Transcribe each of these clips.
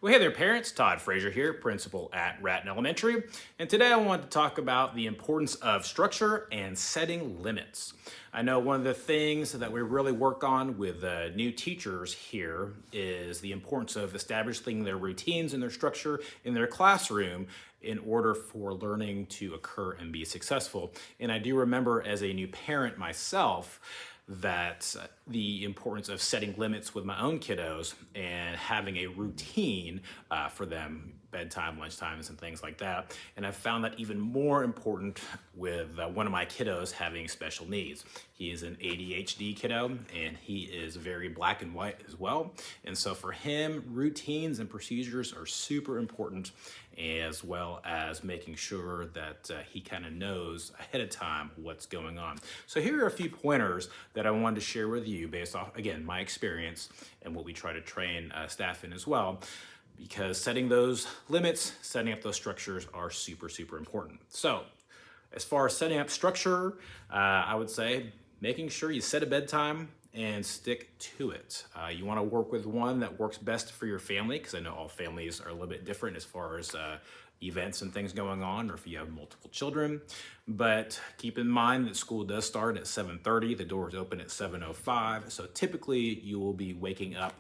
Well, hey there, parents. Todd Frazier here, principal at Ratton Elementary. And today I want to talk about the importance of structure and setting limits. I know one of the things that we really work on with new teachers here is the importance of establishing their routines and their structure in their classroom in order for learning to occur and be successful. And I do remember as a new parent myself, that the importance of setting limits with my own kiddos and having a routine for them, bedtime, lunchtimes, and things like that. And I've found that even more important with one of my kiddos having special needs. He is an ADHD kiddo and he is very black and white as well. And so for him, routines and procedures are super important, as well as making sure that he kind of knows ahead of time what's going on. So here are a few pointers that I wanted to share with you based off, again, my experience and what we try to train staff in as well, because setting those limits, setting up those structures are super, super important. So as far as setting up structure, I would say making sure you set a bedtime and stick to it. You want to work with one that works best for your family, because I know all families are a little bit different as far as events and things going on, or if you have multiple children. But keep in mind that school does start at 7:30. The doors open at 7:05. So typically you will be waking up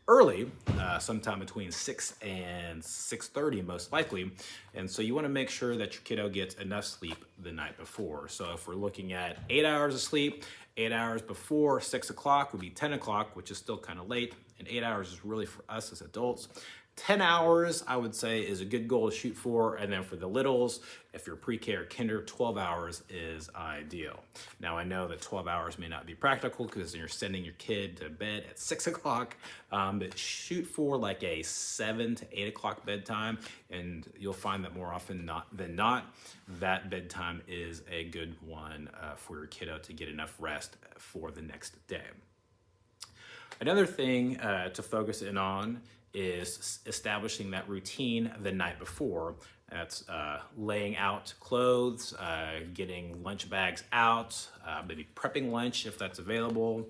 early, sometime between 6 and 6:30 most likely. And so you want to make sure that your kiddo gets enough sleep the night before. So if we're looking at 8 hours of sleep, 8 hours before 6 o'clock would be 10 o'clock, which is still kind of late. And 8 hours is really for us as adults. 10 hours, I would say, is a good goal to shoot for. And then for the littles, if you're pre-K or kinder, 12 hours is ideal. Now, I know that 12 hours may not be practical because you're sending your kid to bed at 6 o'clock, but shoot for like a 7 to 8 o'clock bedtime, and you'll find that more often than not, that bedtime is a good one for your kiddo to get enough rest for the next day. Another thing to focus in on is establishing that routine the night before. That's laying out clothes, getting lunch bags out, maybe prepping lunch if that's available.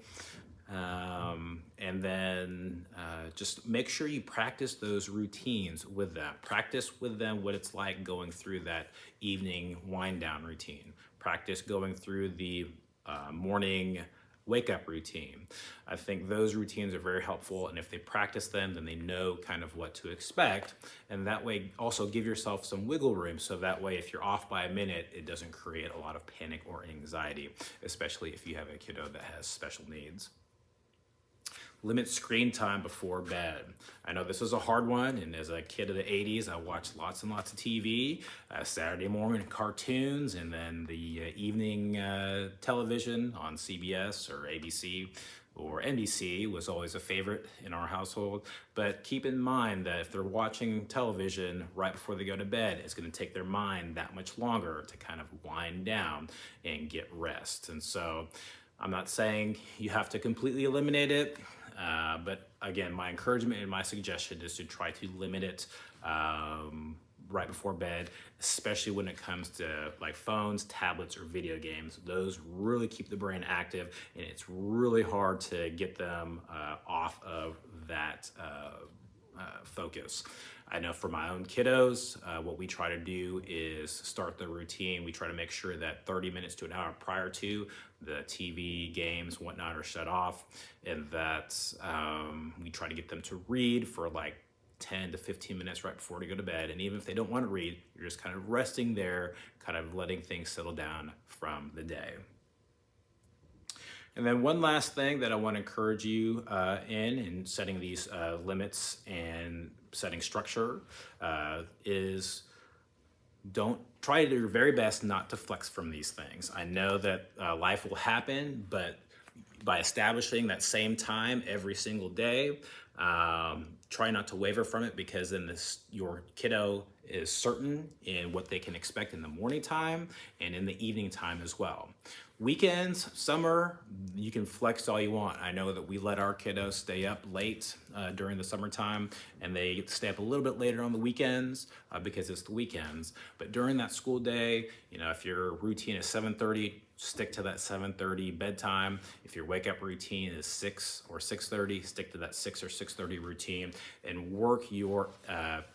And then just make sure you practice those routines with them. Practice with them what it's like going through that evening wind down routine. Practice going through the morning wake up routine. I think those routines are very helpful, and if they practice them, then they know kind of what to expect. And that way also give yourself some wiggle room, so that way if you're off by a minute, it doesn't create a lot of panic or anxiety, especially if you have a kiddo that has special needs. Limit screen time before bed. I know this is a hard one, and as a kid of the 80s, I watched lots and lots of TV, Saturday morning cartoons, and then the evening television on CBS or ABC or NBC was always a favorite in our household. But keep in mind that if they're watching television right before they go to bed, it's going to take their mind that much longer to kind of wind down and get rest. And so I'm not saying you have to completely eliminate it, but again, my encouragement and my suggestion is to try to limit it right before bed, especially when it comes to like phones, tablets, or video games. Those really keep the brain active, and it's really hard to get them off of that focus. I know for my own kiddos, what we try to do is start the routine. We try to make sure that 30 minutes to an hour prior to the TV, games, whatnot are shut off, and that we try to get them to read for like 10 to 15 minutes right before they go to bed. And even if they don't want to read, you're just kind of resting there, kind of letting things settle down from the day. And then one last thing that I want to encourage you in setting these limits and setting structure is don't try to do your very best not to flex from these things. I know that life will happen, but by establishing that same time every single day, try not to waver from it, because then your kiddo is certain in what they can expect in the morning time and in the evening time as well. Weekends, summer, you can flex all you want. I know that we let our kiddos stay up late during the summertime, and they stay up a little bit later on the weekends because it's the weekends. But during that school day, if your routine is 7:30, stick to that 7:30 bedtime. If your wake up routine is 6 or 6:30, stick to that 6 or 6:30 routine. and work your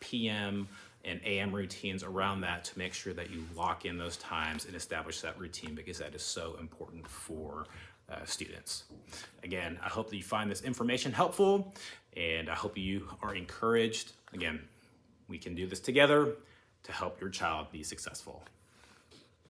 PM and AM routines around that to make sure that you lock in those times and establish that routine, because that is so important for students. Again, I hope that you find this information helpful, and I hope you are encouraged. Again, we can do this together to help your child be successful.